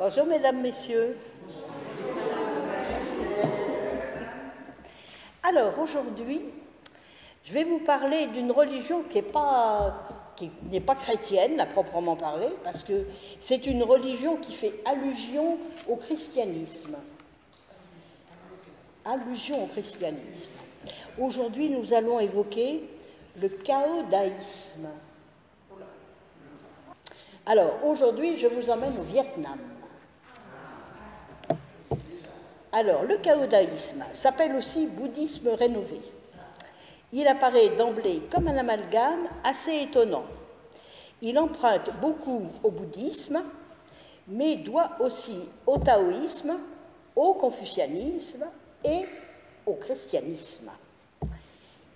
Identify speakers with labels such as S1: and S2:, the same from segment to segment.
S1: Bonjour mesdames, messieurs. Alors aujourd'hui, je vais vous parler d'une religion qui n'est pas chrétienne à proprement parler, parce que c'est une religion qui fait allusion au christianisme. Allusion au christianisme. Aujourd'hui, nous allons évoquer le caodaïsme. Alors, aujourd'hui, je vous emmène au Vietnam. Alors, le caodaïsme s'appelle aussi bouddhisme rénové. Il apparaît d'emblée comme un amalgame assez étonnant. Il emprunte beaucoup au bouddhisme, mais doit aussi au taoïsme, au confucianisme et au christianisme.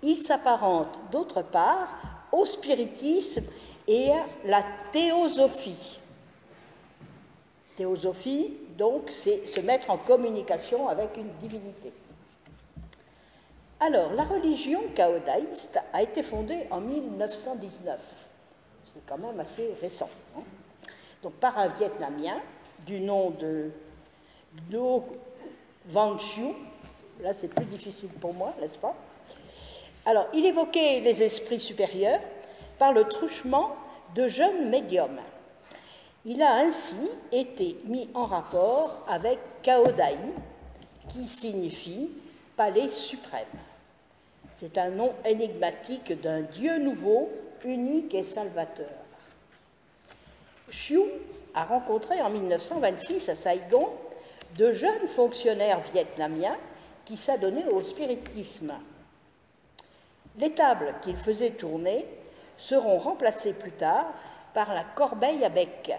S1: Il s'apparente d'autre part au spiritisme et à la théosophie. Théosophie, donc, c'est se mettre en communication avec une divinité. Alors, la religion caodaïste a été fondée en 1919. C'est quand même assez récent. Hein? Donc, par un Vietnamien du nom de Do Van Chiu. Là, c'est plus difficile pour moi, n'est-ce pas? Alors, il évoquait les esprits supérieurs par le truchement de jeunes médiums. Il a ainsi été mis en rapport avec Kaodai, qui signifie palais suprême. C'est un nom énigmatique d'un dieu nouveau, unique et salvateur. Chiu a rencontré en 1926 à Saigon de jeunes fonctionnaires vietnamiens qui s'adonnaient au spiritisme. Les tables qu'il faisait tourner seront remplacées plus tard par la corbeille à bec.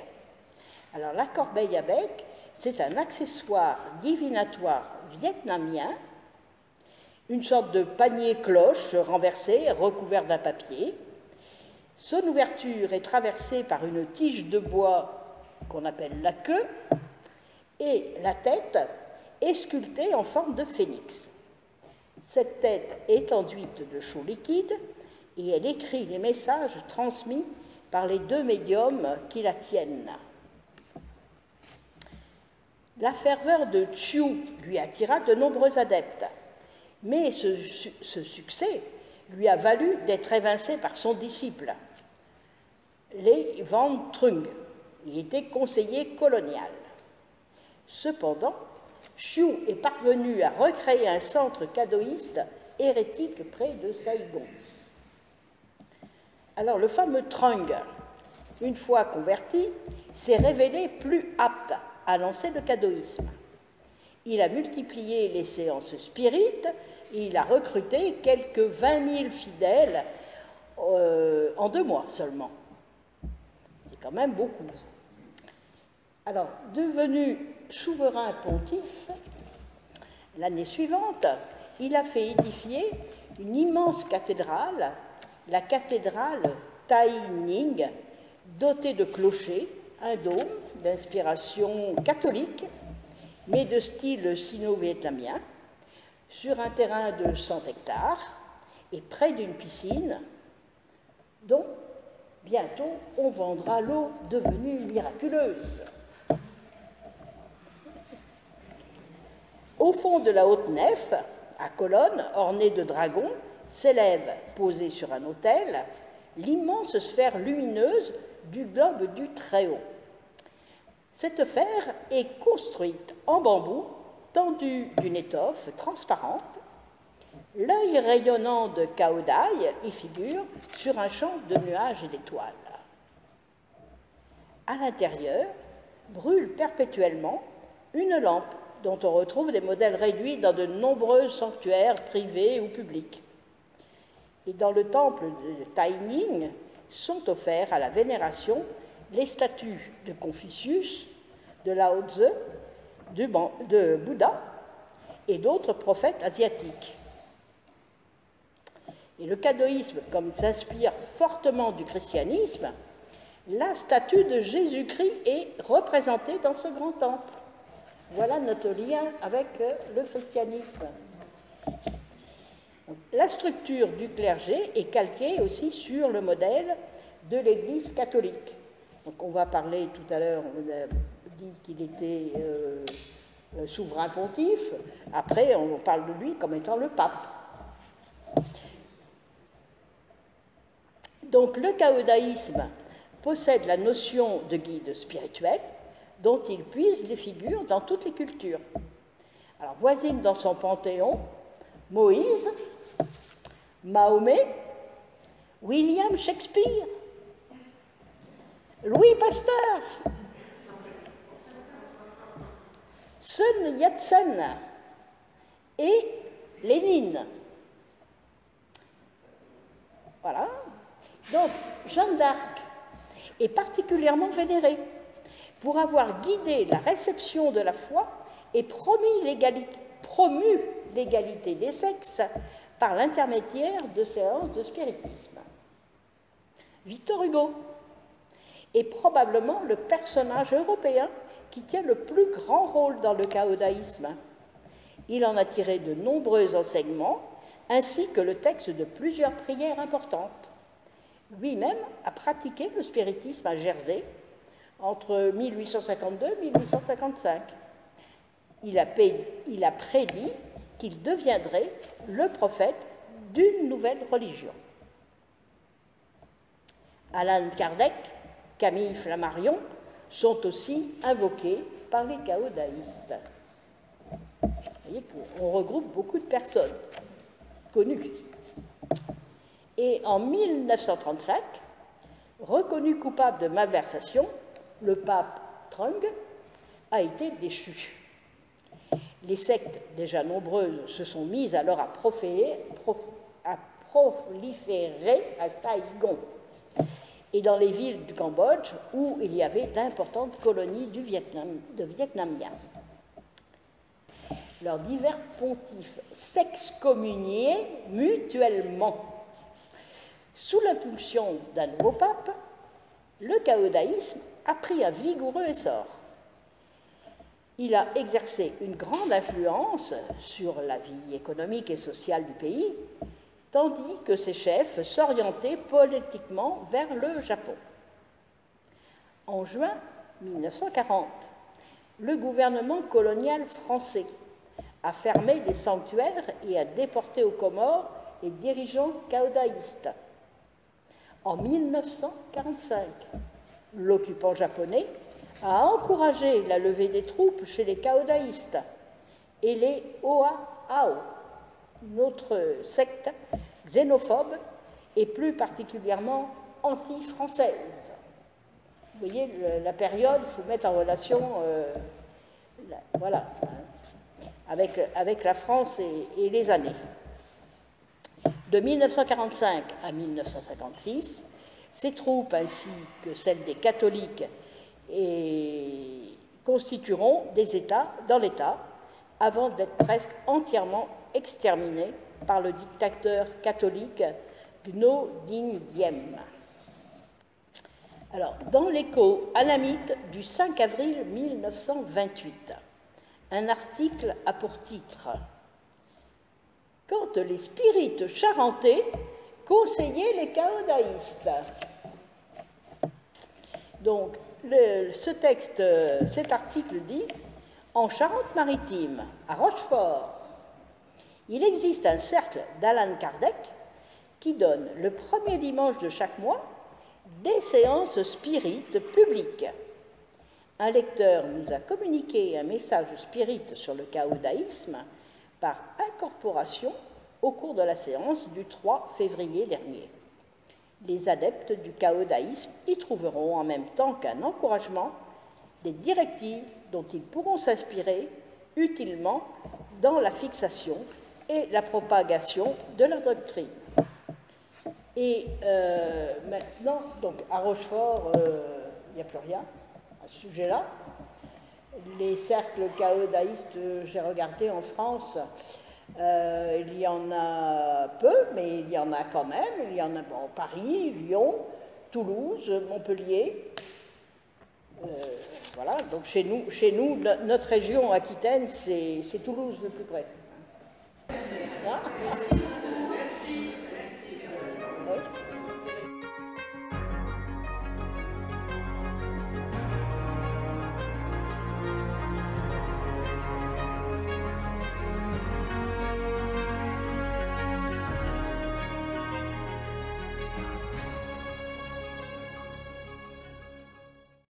S1: Alors la corbeille à bec, c'est un accessoire divinatoire vietnamien, une sorte de panier-cloche renversé, recouvert d'un papier. Son ouverture est traversée par une tige de bois qu'on appelle la queue, et la tête est sculptée en forme de phénix. Cette tête est enduite de chaux liquide et elle écrit les messages transmis par les deux médiums qui la tiennent. La ferveur de Chiu lui attira de nombreux adeptes, mais ce succès lui a valu d'être évincé par son disciple, Lê Văn Trung. Il était conseiller colonial. Cependant, Chiu est parvenu à recréer un centre cadoïste hérétique près de Saigon. Alors le fameux Trung, une fois converti, s'est révélé plus apte à lancer le cadoïsme. Il a multiplié les séances spirites et il a recruté quelques 20 000 fidèles en 2 mois seulement. C'est quand même beaucoup. Alors, devenu souverain pontife, l'année suivante, il a fait édifier une immense cathédrale, la cathédrale Tai Ninh, dotée de clochers, un dôme d'inspiration catholique, mais de style sino-vietnamien, sur un terrain de 100 hectares et près d'une piscine dont bientôt on vendra l'eau devenue miraculeuse. Au fond de la haute nef, à colonnes ornées de dragons, s'élève, posée sur un autel, l'immense sphère lumineuse du globe du Très-Haut. Cette sphère est construite en bambou, tendue d'une étoffe transparente. L'œil rayonnant de Kaodai y figure sur un champ de nuages et d'étoiles. À l'intérieur, brûle perpétuellement une lampe dont on retrouve des modèles réduits dans de nombreux sanctuaires privés ou publics. Et dans le temple de Tai Ninh sont offerts à la vénération les statues de Confucius, de Lao Tzu, de Bouddha et d'autres prophètes asiatiques. Et le cadoïsme, comme il s'inspire fortement du christianisme, la statue de Jésus-Christ est représentée dans ce grand temple. Voilà notre lien avec le christianisme. La structure du clergé est calquée aussi sur le modèle de l'Église catholique. Donc on va parler tout à l'heure dit qu'il était souverain pontife. Après, on parle de lui comme étant le pape. Donc le caodaïsme possède la notion de guide spirituel dont il puise les figures dans toutes les cultures. Alors voisine dans son panthéon Moïse, Mahomet, William Shakespeare, Louis Pasteur, Sun Yat-sen et Lénine. Voilà. Donc, Jeanne d'Arc est particulièrement vénérée pour avoir guidé la réception de la foi et promu l'égalité des sexes par l'intermédiaire de séances de spiritisme. Victor Hugo est probablement le personnage européen qui tient le plus grand rôle dans le caodaïsme. Il en a tiré de nombreux enseignements, ainsi que le texte de plusieurs prières importantes. Lui-même a pratiqué le spiritisme à Jersey entre 1852 et 1855. Il a prédit qu'il deviendrait le prophète d'une nouvelle religion. Allan Kardec, Camille Flammarion sont aussi invoqués par les caodaïstes. Vous voyez qu'on regroupe beaucoup de personnes connues. Et en 1935, reconnu coupable de malversation, le pape Trung a été déchu. Les sectes déjà nombreuses se sont mises alors à proliférer à Saigon et dans les villes du Cambodge où il y avait d'importantes colonies de Vietnamiens. Leurs divers pontifes s'excommuniaient mutuellement. Sous l'impulsion d'un nouveau pape, le caodaïsme a pris un vigoureux essor. Il a exercé une grande influence sur la vie économique et sociale du pays, tandis que ses chefs s'orientaient politiquement vers le Japon. En juin 1940, le gouvernement colonial français a fermé des sanctuaires et a déporté aux Comores les dirigeants caodaïstes. En 1945, l'occupant japonais a encouragé la levée des troupes chez les caodaïstes et les Oaao, une autre secte xénophobe et plus particulièrement anti-française. Vous voyez la période, il faut mettre en relation voilà, avec la France et les années. De 1945 à 1956, ces troupes ainsi que celles des catholiques constitueront des États dans l'État avant d'être presque entièrement exterminés par le dictateur catholique Ngo Dinh Diem. Alors, dans l'écho anamite du 5 avril 1928, un article a pour titre « Quand les spirites charentais conseillaient les caodaïstes ». Donc, cet article dit « En Charente-Maritime, à Rochefort, il existe un cercle d'Allan Kardec qui donne le premier dimanche de chaque mois des séances spirites publiques. Un lecteur nous a communiqué un message spirite sur le caodaïsme par incorporation au cours de la séance du 3 février dernier. Les adeptes du caodaïsme y trouveront en même temps qu'un encouragement des directives dont ils pourront s'inspirer utilement dans la fixation et la propagation de leur doctrine. » Et maintenant, donc à Rochefort, il n'y a plus rien à ce sujet-là. Les cercles caodaïstes, j'ai regardé en France, il y en a peu, mais il y en a quand même. Il y en a Paris, Lyon, Toulouse, Montpellier. Voilà, donc chez nous, notre région Aquitaine, c'est Toulouse le plus près. Hein?